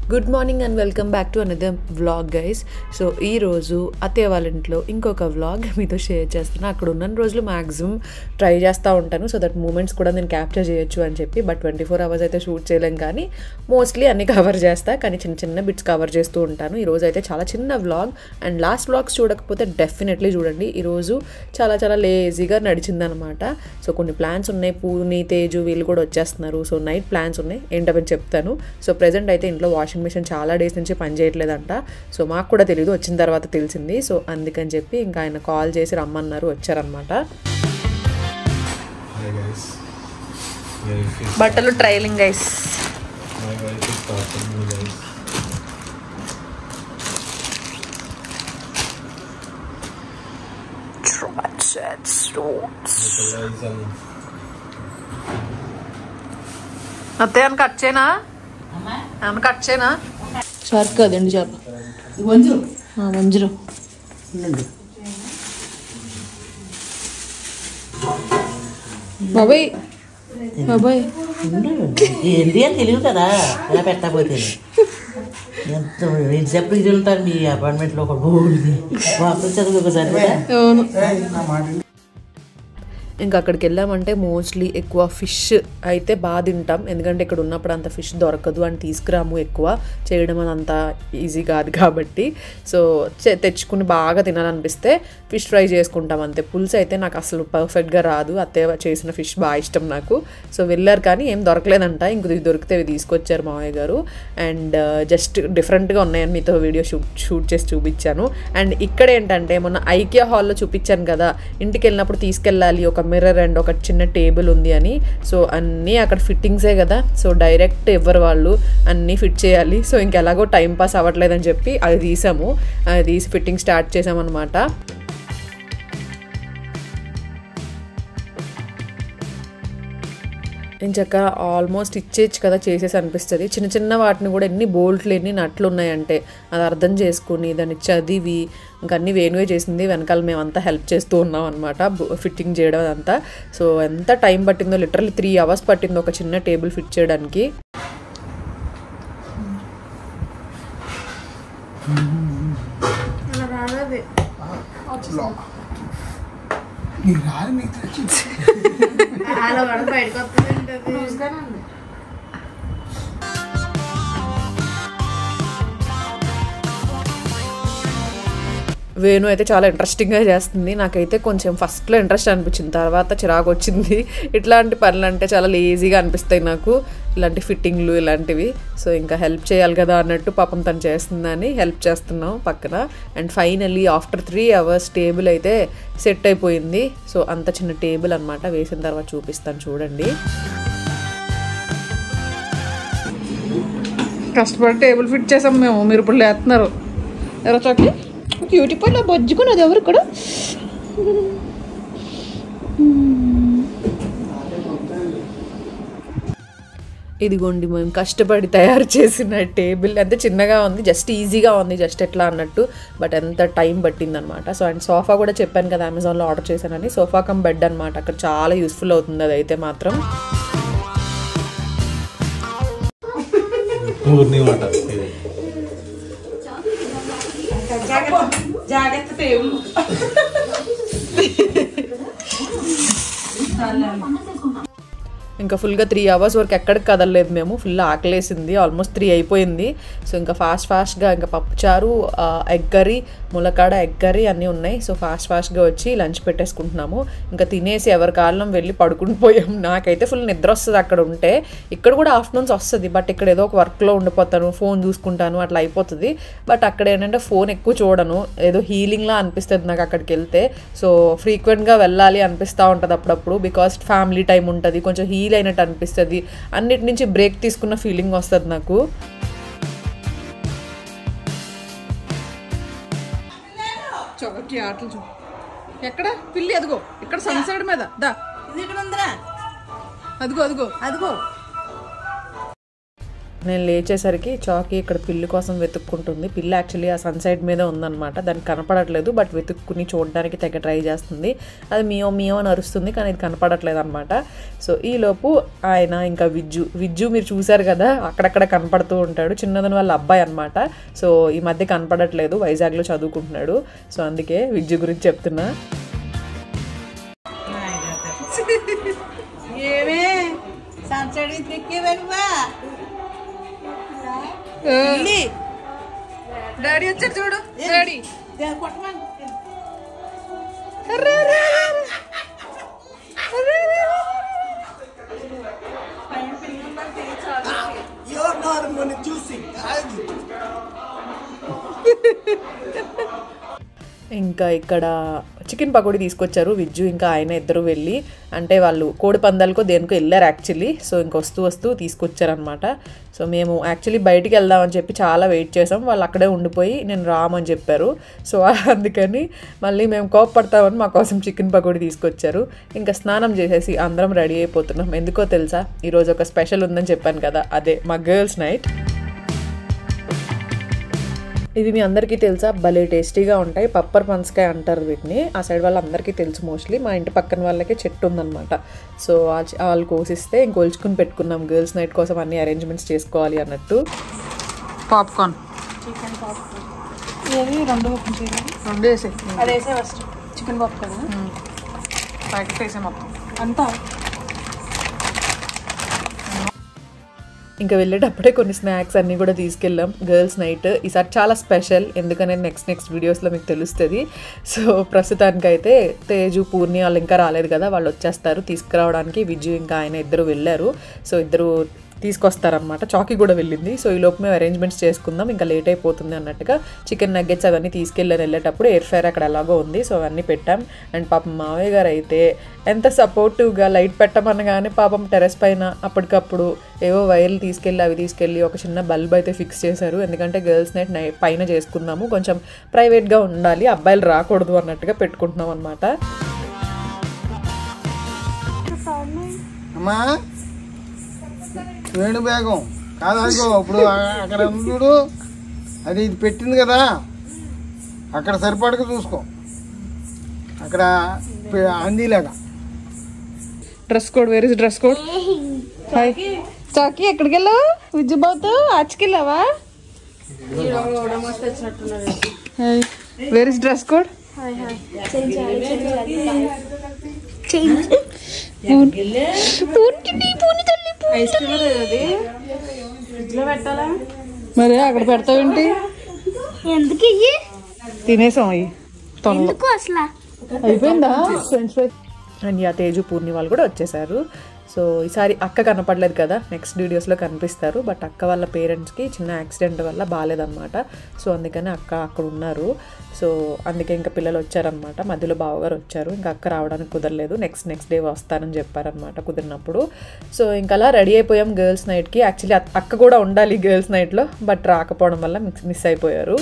Good morning and welcome back to another vlog guys. So ఈరోజు అత్తయ్య వాళ్ళ ఇంట్లో ఇంకొక వ్లాగ్ మీతో షేర్ చేస్తాను. అక్కడ ఉన్న రోజులు మ్యాక్సిమం ట్రై చేస్తూ ఉంటాను సో దట్ మూమెంట్స్ కూడా నేను క్యాప్చర్ చేయొచ్చు అని చెప్పి. బట్ 24 hours అయితే షూట్ చేయలేం, కానీ మోస్ట్లీ అన్ని కవర్ చేస్తా, కానీ చిన్న చిన్న బిట్స్ కవర్ చేస్తూ ఉంటాను. ఈరోజు అయితే చాలా చిన్న వ్లాగ్, అండ్ లాస్ట్ వ్లాగ్స్ చూడకపోతే డెఫినెట్లీ చూడండి. ఈరోజు చాలా చాలా లేజీగా నడిచిందనమాట. సో కొన్ని ప్లాన్స్ ఉన్నాయి, పూని తేజు వీళ్ళు కూడా వచ్చేస్తున్నారు. సో నైట్ ప్లాన్స్ ఉన్నాయి, ఏంటని చెప్తాను. సో ప్రెజెంట్ అయితే ఇంట్లో వాషింగ్ మిషన్ చాలా డేస్ నుంచి పని చేయట్లేదంట. సో మాకు కూడా తెలియదు, వచ్చిన తర్వాత తెలిసింది. సో అందుకని చెప్పి ఇంకా ఆయన కాల్ చేసి రమ్మన్నారు, వచ్చారనమాట. బట్టలు ట్రైలింగ్ గైస్. అత్తయ్య కట్ చేయనా, ఏమన్నా కట్ చేయనా? షార్ప్ కదండి, షార్ప్ వంజరు. బాబాయ్ బాబాయ్ ఏంటి అని తెలియదు కదా, ఎలా పెట్టకపోతే ఎంత ఎంతసేపు ఇది ఉంటారు మీ అపార్ట్మెంట్లో ఒక బోర్డు చదువు ఒకసారి. అవును, ఇంకా అక్కడికి వెళ్ళామంటే మోస్ట్లీ ఎక్కువ ఫిష్ అయితే బాగా తింటాం, ఎందుకంటే ఇక్కడ ఉన్నప్పుడు అంత ఫిష్ దొరకదు అని తీసుకురాము, ఎక్కువ చేయడం అది అంత ఈజీ కాదు కాబట్టి. సో తెచ్చుకుని బాగా తినాలనిపిస్తే ఫిష్ ఫ్రై చేసుకుంటాం అంతే. పులుసు అయితే నాకు అసలు పర్ఫెక్ట్గా రాదు, అత్తయ్య చేసిన ఫిష్ బాగా ఇష్టం నాకు. సో వెళ్ళారు కానీ ఏం దొరకలేదంట, ఇంక దొరికితే అవి తీసుకొచ్చారు మావయ్య గారు. అండ్ జస్ట్ డిఫరెంట్గా ఉన్నాయని మీతో వీడియో షూట్ చేసి చూపించాను. అండ్ ఇక్కడ ఏంటంటే మొన్న ఐకియా హాల్లో చూపించాను కదా, ఇంటికి వెళ్ళినప్పుడు తీసుకెళ్ళాలి ఒక మిర్రర్ అండ్ ఒక చిన్న టేబుల్ ఉంది అని. సో అన్నీ అక్కడ ఫిట్టింగ్సే కదా, సో డైరెక్ట్ ఎవరు వాళ్ళు అన్నీ ఫిట్ చేయాలి. సో ఇంకెలాగో టైం పాస్ అవ్వట్లేదని చెప్పి అది తీసాము, అది తీసి ఫిట్టింగ్ స్టార్ట్ చేసామన్నమాట. ఇంచక్క ఆల్మోస్ట్ ఇచ్చేయచ్చు కదా చేసేసి అనిపిస్తుంది. చిన్న చిన్న వాటిని కూడా ఎన్ని బోల్ట్లు ఎన్ని నట్లు ఉన్నాయంటే అది అర్థం చేసుకుని దాన్ని చదివి ఇంకా అన్నీ వేణువే చేసింది, వెనకాల మేమంతా హెల్ప్ చేస్తూ ఉన్నాం అనమాట ఫిట్టింగ్ చేయడం అంతా. సో ఎంత టైం పట్టిందో, లిటరల్లీ 3 hours పట్టిందో ఒక చిన్న టేబుల్ ఫిట్ చేయడానికి. వేణు అయితే చాలా ఇంట్రెస్టింగ్గా చేస్తుంది. నాకైతే కొంచెం ఫస్ట్లో ఇంట్రెస్ట్ అనిపించింది, తర్వాత చిరాకు వచ్చింది. ఇట్లాంటి పనులు అంటే చాలా లేజీగా అనిపిస్తాయి నాకు, ఇలాంటి ఫిట్టింగ్లు ఇలాంటివి. సో ఇంకా హెల్ప్ చేయాలి కదా అన్నట్టు పాపం తను చేస్తుందని హెల్ప్ చేస్తున్నాం పక్కన. And finally after 3 hours table అయితే సెట్ అయిపోయింది. సో అంత చిన్న టేబుల్ అనమాట, వేసిన తర్వాత చూపిస్తాను చూడండి. కష్టపడి టేబుల్ ఫిట్ చేసాం మేము, మీరు ఇప్పుడు లేస్తున్నారు. ఎవరో చోకి బ్యూటిఫుల్ బొజ్జుకున్నది ఎవరు ఇక్కడ. ఇదిగోండి మేము కష్టపడి తయారు చేసిన టేబుల్. అంతే చిన్నగా ఉంది, జస్ట్ ఈజీగా ఉంది, జస్ట్ ఎట్లా అన్నట్టు, బట్ ఎంత టైం పట్టిందనమాట. సో అండ్ సోఫా కూడా చెప్పాను కదా అమెజాన్లో ఆర్డర్ చేశానని, సోఫా కమ్ బెడ్ అనమాట. అక్కడ చాలా యూస్ఫుల్ అవుతుంది అదైతే మాత్రం. ఇంకా ఫుల్గా 3 hours వరకు ఎక్కడికి కదలలేదు మేము, ఫుల్ ఆకలేసింది, ఆల్మోస్ట్ 3 అయిపోయింది. సో ఇంకా ఫాస్ట్గా ఇంకా పప్పుచారు, ఎగ్ కర్రీ, ములక్కాడ ఎగ్ కర్రీ అన్నీ ఉన్నాయి. సో ఫాస్ట్గా వచ్చి లంచ్ పెట్టేసుకుంటున్నాము. ఇంకా తినేసి ఎవరి కాలం వెళ్ళి పడుకుని పోయాము. నాకైతే ఫుల్ నిద్ర వస్తుంది అక్కడ ఉంటే. ఇక్కడ కూడా ఆఫ్టర్నూన్స్ వస్తుంది, బట్ ఇక్కడ ఏదో ఒక వర్క్లో ఉండిపోతాను, ఫోన్ చూసుకుంటాను, అట్లా అయిపోతుంది. బట్ అక్కడ ఏంటంటే ఫోన్ ఎక్కువ చూడను, ఏదో హీలింగ్లా అనిపిస్తుంది నాకు అక్కడికి వెళ్తే. సో ఫ్రీక్వెంట్గా వెళ్ళాలి అనిపిస్తూ ఉంటుంది అప్పుడప్పుడు, బికాస్ ఫ్యామిలీ టైం ఉంటుంది, కొంచెం హీల్ అయినట్టు అనిపిస్తుంది, అన్నిటి నుంచి బ్రేక్ తీసుకున్న ఫీలింగ్ వస్తుంది నాకు. ఆటలు ఎక్కడ పిల్లి, అదిగో ఇక్కడ సన్సైడ్ మీద దా, అదిగో అదిగో అదిగో. నేను లేచేసరికి చాకీ ఇక్కడ పిల్లి కోసం వెతుక్కుంటుంది. పిల్లి యాక్చువల్లీ ఆ సన్సైడ్ మీద ఉందన్నమాట, దానికి కనపడట్లేదు. బట్ వెతుక్కుని చూడడానికి తెగ ట్రై చేస్తుంది. అది మియో మియో అని అరుస్తుంది, కానీ ఇది కనపడట్లేదు అనమాట. సో ఈలోపు ఆయన ఇంకా విజ్జు మీరు చూసారు కదా, అక్కడక్కడ కనపడుతూ ఉంటాడు. చిన్నదని వాళ్ళ అబ్బాయి అనమాట. సో ఈ మధ్య కనపడట్లేదు, వైజాగ్లో చదువుకుంటున్నాడు. సో అందుకే విజ్జు గురించి చెప్తున్నా. డాడీ వచ్చారు చూడు, డాడీ ఇంకా ఇక్కడ చికెన్ పకోడీ తీసుకొచ్చారు విజ్జు ఇంకా ఆయన ఇద్దరు వెళ్ళి. అంటే వాళ్ళు కోడి పందాలకో దేనికో వెళ్ళారు యాక్చువల్లీ. సో ఇంక వస్తూ తీసుకొచ్చారనమాట. సో మేము యాక్చువల్లీ బయటికి వెళ్దామని చెప్పి చాలా వెయిట్ చేసాం. వాళ్ళు అక్కడే ఉండిపోయి నేను రామని చెప్పారు. సో అందుకని మళ్ళీ మేము కోపపడతామని మా కోసం చికెన్ పకోడీ తీసుకొచ్చారు. ఇంకా స్నానం చేసేసి అందరం రెడీ అయిపోతున్నాం. ఎందుకో తెలుసా, ఈరోజు ఒక స్పెషల్ ఉందని చెప్పాను కదా, అదే మా గర్ల్స్ నైట్. ఇవి మీ అందరికీ తెలుసా, భలే టేస్టీగా ఉంటాయి. పప్పర్ పనసకాయ అంటారు వీటిని. ఆ సైడ్ వాళ్ళందరికీ తెలుసు మోస్ట్లీ. మా ఇంటి పక్కన వాళ్ళకి చెట్టు ఉందన్నమాట. సో వాళ్ళు కోసిస్తే ఇంకొల్చుకుని పెట్టుకున్నాం గర్ల్స్ నైట్ కోసం, అన్ని అరేంజ్మెంట్స్ చేసుకోవాలి అన్నట్టు. పాప్కార్న్, చికెన్ పాప్కార్న్, ఇవి రెండు వేసే, అది వేసే ఫస్ట్ చికెన్ పాప్కార్న్ ప్యాకెట్ వేసే మొత్తం అంతా. ఇంకా వెళ్ళేటప్పుడే కొన్ని స్నాక్స్ అన్నీ కూడా తీసుకెళ్ళాం. గర్ల్స్ నైట్ ఈసారి చాలా స్పెషల్, ఎందుకనేది నెక్స్ట్ వీడియోస్లో మీకు తెలుస్తుంది. సో ప్రస్తుతానికైతే తేజు పూర్ణి వాళ్ళు ఇంకా రాలేదు కదా, వాళ్ళు వచ్చేస్తారు తీసుకురావడానికి. విజయ్ ఇంకా ఆయన ఇద్దరు వెళ్ళారు. సో ఇద్దరు తీసుకొస్తారనమాట. చాకీ కూడా వెళ్ళింది. సో ఈ లోపు మేము అరేంజ్మెంట్స్ చేసుకుందాం, ఇంకా లేట్ అయిపోతుంది అన్నట్టుగా చికెన్ నగ్గెట్స్ అవన్నీ వెళ్ళేటప్పుడు ఎయిర్ ఫ్రైర్ అక్కడ ఎలాగో ఉంది. సో అవన్నీ పెట్టాం. అండ్ పాపం మావయ్య గారు అయితే ఎంత సపోర్టివ్గా లైట్ పెట్టమనగానే పాపం టెర్రస్ పైన అప్పటికప్పుడు ఏవో వైర్లు తీసుకెళ్ళి ఒక చిన్న బల్బ్ అయితే ఫిక్స్ చేశారు. ఎందుకంటే గర్ల్స్ నైట్ పైన చేసుకుందాము, కొంచెం ప్రైవేట్గా ఉండాలి, అబ్బాయిలు రాకూడదు అన్నట్టుగా పెట్టుకుంటున్నాం అనమాట. వేణు బేగం కాదు అనుకో, ఇప్పుడు అక్కడ చూడు, అది ఇది పెట్టింది కదా, అక్కడ సరిపడక చూసుకో, అక్కడ అందిలాగా. Dress code, where is dress code? Hi Chaki, ఎక్కడికి వెళ్ళావు? విజ్జుబాబుతో ఆచకెళ్ళావా? Where is dress code? మరి అక్కడ పెడతావేంటి? ఎందుకు తినేసాం అవి అసలు అయిపోయిందా french fry. And Teju Purni వాళ్ళు కూడా వచ్చేసారు. సో ఈసారి అక్క కనపడలేదు కదా, నెక్స్ట్ వీడియోస్లో కనిపిస్తారు. బట్ అక్క వాళ్ళ పేరెంట్స్కి చిన్న యాక్సిడెంట్ వల్ల బాగాలేదన్నమాట. సో అందుకని అక్క అక్కడ ఉన్నారు. సో అందుకే ఇంకా పిల్లలు వచ్చారనమాట. మధ్యలో బావగారు వచ్చారు. ఇంకా అక్క రావడానికి కుదరలేదు, నెక్స్ట్ డే వస్తానని చెప్పారనమాట కుదిరినప్పుడు. సో ఇంకా అలా రెడీ అయిపోయాం గర్ల్స్ నైట్కి. యాక్చువల్లీ అక్క కూడా ఉండాలి గర్ల్స్ నైట్లో, బట్ రాకపోవడం వల్ల మిస్ అయిపోయారు.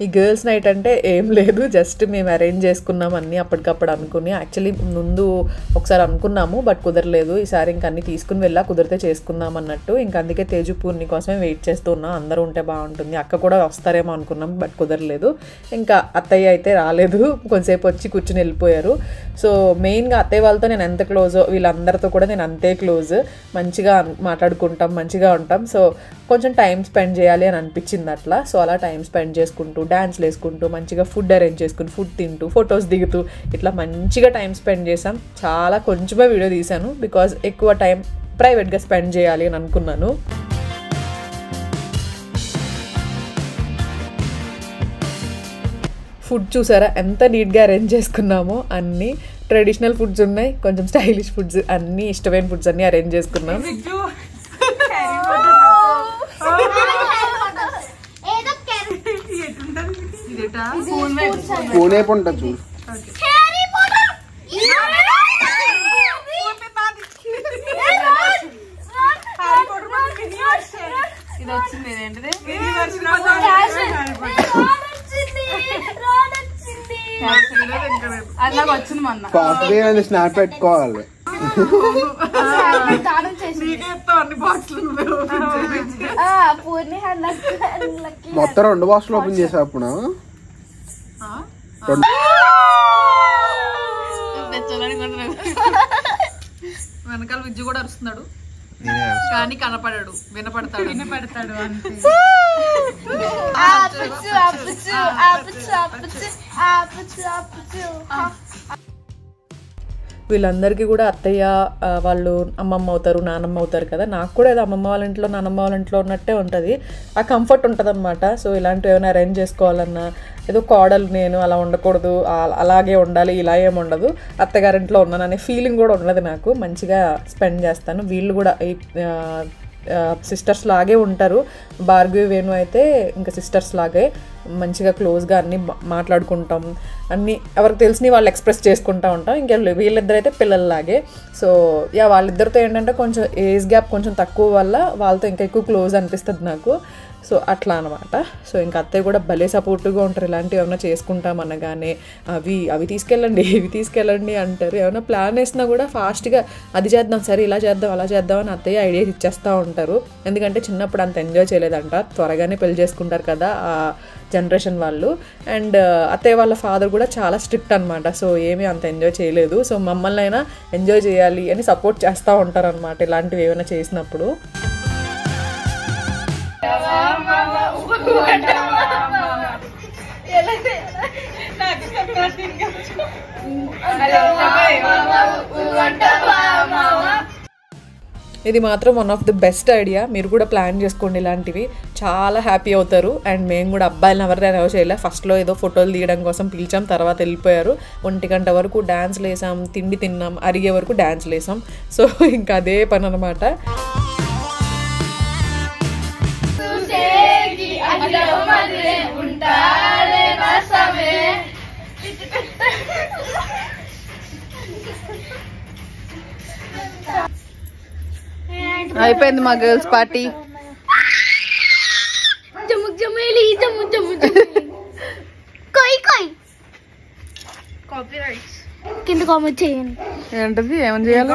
ఈ గర్ల్స్ నైట్ అంటే ఏం లేదు, జస్ట్ మేము అరేంజ్ చేసుకున్నాం అన్నీ అప్పటికప్పుడు అనుకుని. యాక్చువల్లీ ముందు ఒకసారి అనుకున్నాము, బట్ కుదరలేదు. ఈసారి ఇంక అన్నీ తీసుకుని కుదిరితే చేసుకుందాం అన్నట్టు. ఇంక అందుకే తేజు పూర్ణి కోసమే వెయిట్ చేస్తూ ఉన్నాం. అందరూ ఉంటే బాగుంటుంది, అక్క కూడా వస్తారేమో అనుకున్నాం, బట్ కుదరలేదు. ఇంకా అత్తయ్య అయితే రాలేదు, కొంతసేపు వచ్చి కూర్చుని వెళ్ళిపోయారు. సో మెయిన్గా అత్తయ్య వాళ్ళతో నేను ఎంత క్లోజో వీళ్ళందరితో కూడా నేను అంతే క్లోజ్. మంచిగా మాట్లాడుకుంటాం, మంచిగా ఉంటాం. సో కొంచెం టైం స్పెండ్ చేయాలి అని అనిపించింది అట్లా. సో అలా టైం స్పెండ్ చేసుకుంటూ, డాన్స్లు వేసుకుంటూ, మంచిగా ఫుడ్ అరేంజ్ చేసుకుని, ఫుడ్ తింటూ, ఫొటోస్ దిగుతూ ఇట్లా మంచిగా టైం స్పెండ్ చేసాం. చాలా కొంచెమే వీడియో తీశాను, బికాజ్ ఎక్కువ టైం ప్రైవేట్గా స్పెండ్ చేయాలి అని అనుకున్నాను. ఫుడ్ చూసారా ఎంత నీట్గా అరేంజ్ చేసుకున్నామో. అన్నీ ట్రెడిషనల్ ఫుడ్స్ ఉన్నాయి, కొంచెం స్టైలిష్ ఫుడ్స్, అన్నీ ఇష్టమైన ఫుడ్స్ అన్నీ అరేంజ్ చేసుకున్నాం. పూనే పంట చూడు, అది నాకు వచ్చింది మొన్న. కాఫీ స్నాప్ పెట్టుకోవాలి. దానం చేసి అన్ని బాక్స్లు పూర్ణి మొత్తం 2 బాక్సులు ఓపెన్ చేసా అప్పుడు వెనకాల విజ్జు కూడా అరుస్తున్నాడు కానీ కనపడాడు వినపడతాడు అంతే వీళ్ళందరికీ కూడా అత్తయ్య వాళ్ళు అమ్మమ్మ అవుతారు నానమ్మ అవుతారు కదా. నాకు కూడా ఏదో అమ్మమ్మ వాళ్ళ ఇంట్లో నానమ్మ వాళ్ళ ఇంట్లో ఉన్నట్టే ఉంటుంది, ఆ కంఫర్ట్ ఉంటుంది అనమాట. సో ఇలాంటివి ఏమైనా అరేంజ్ చేసుకోవాలన్నా ఏదో కోడలు నేను అలా ఉండకూడదు అలాగే ఉండాలి ఇలా ఏమి ఉండదు, అత్తగారింట్లో ఉన్నాను అనే ఫీలింగ్ కూడా ఉండదు నాకు. మంచిగా స్పెండ్ చేస్తాను. వీళ్ళు కూడా సిస్టర్స్ లాగే ఉంటారు. భార్గవి వేణు అయితే ఇంకా సిస్టర్స్ లాగే మంచిగా క్లోజ్గా అన్నీ మాట్లాడుకుంటాం, అన్నీ ఎవరికి తెలిసినవి వాళ్ళు ఎక్స్ప్రెస్ చేసుకుంటూ ఉంటాం. ఇంకా వీళ్ళిద్దరైతే పిల్లల్లాగే. సో వాళ్ళిద్దరితో ఏంటంటే కొంచెం ఏజ్ గ్యాప్ కొంచెం తక్కువ వల్ల వాళ్ళతో ఇంకా ఎక్కువ క్లోజ్ అనిపిస్తుంది నాకు. సో అట్లా అనమాట. సో ఇంకా అత్తయ్య కూడా భలే సపోర్టివ్గా ఉంటారు. ఇలాంటివి ఏమైనా చేసుకుంటామనగానే అవి తీసుకెళ్ళండి ఇవి తీసుకెళ్ళండి అంటారు. ఏమైనా ప్లాన్ వేసినా కూడా ఫాస్ట్గా అది చేద్దాం సరే ఇలా చేద్దాం అలా చేద్దాం అని అత్తయ్య ఐడియాస్ ఇచ్చేస్తూ ఉంటారు. ఎందుకంటే చిన్నప్పుడు అంత ఎంజాయ్ చేయలేదంట, త్వరగానే పెళ్లి చేసుకుంటారు కదా ఆ జనరేషన్ వాళ్ళు. అండ్ అత్తయ్య వాళ్ళ ఫాదర్ కూడా చాలా స్ట్రిక్ట్ అనమాట. సో ఏమీ అంత ఎంజాయ్ చేయలేదు. సో మమ్మల్ని అయినా ఎంజాయ్ చేయాలి అని సపోర్ట్ చేస్తూ ఉంటారు అనమాట ఇలాంటివి ఏమైనా చేసినప్పుడు. ఇది మాత్రం one of the best idea. మీరు కూడా ప్లాన్ చేసుకోండి, ఇలాంటివి చాలా హ్యాపీ అవుతారు. అండ్ మేము కూడా అబ్బాయిలను ఎవరైనా ఎవరు చేయలే. ఫస్ట్లో ఏదో ఫోటోలు తీయడం కోసం పిలిచాం, తర్వాత వెళ్ళిపోయారు. 1 గంట వరకు డ్యాన్స్లు వేసాం, తిండి తిన్నాం, అరిగే వరకు డ్యాన్స్లు వేసాం. సో ఇంకా అదే పని అనమాట. అయిపోయింది మా గర్ల్స్ పార్టీ. కింద కామెంట్ చేయండి ఏంటది ఏమని చేయాలి?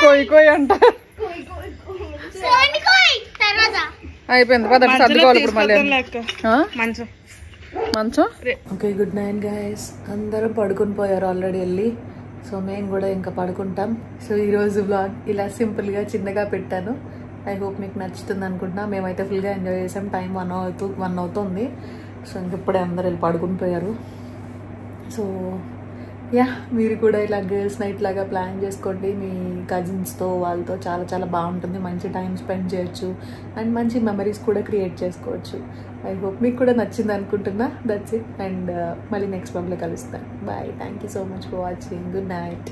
కోయి కోయి అంట. అయిపోయింది పద సర్దుకోవాలి ఇప్పుడు మళ్ళీ. మంచం ఓకే. Good night guys. అందరం పడుకుని పోయారు ఆల్రెడీ వెళ్ళి. సో మేము కూడా ఇంకా పడుకుంటాం. సో ఈరోజు వ్లాగ్ ఇలా సింపుల్గా చిన్నగా పెట్టాను. ఐ హోప్ మీకు నచ్చుతుంది అనుకుంటున్నా. మేమైతే ఫుల్గా ఎంజాయ్ చేసాం. టైం 1 అవుతుంది. సో ఇంకప్పుడే అందరు వెళ్ళి పడుకుని పోయారు. సో మీరు కూడా ఇలా గర్ల్స్ నైట్ లాగా ప్లాన్ చేసుకోండి మీ కజిన్స్తో వాళ్ళతో. చాలా చాలా బాగుంటుంది, మంచి టైం స్పెండ్ చేయొచ్చు అండ్ మంచి మెమరీస్ కూడా క్రియేట్ చేసుకోవచ్చు. ఐ హోప్ మీకు కూడా నచ్చింది అనుకుంటున్నా. That's it. అండ్ మళ్ళీ నెక్స్ట్ బ్లాగ్లో కలుస్తాను. Bye. Thank you so much for watching. Good night.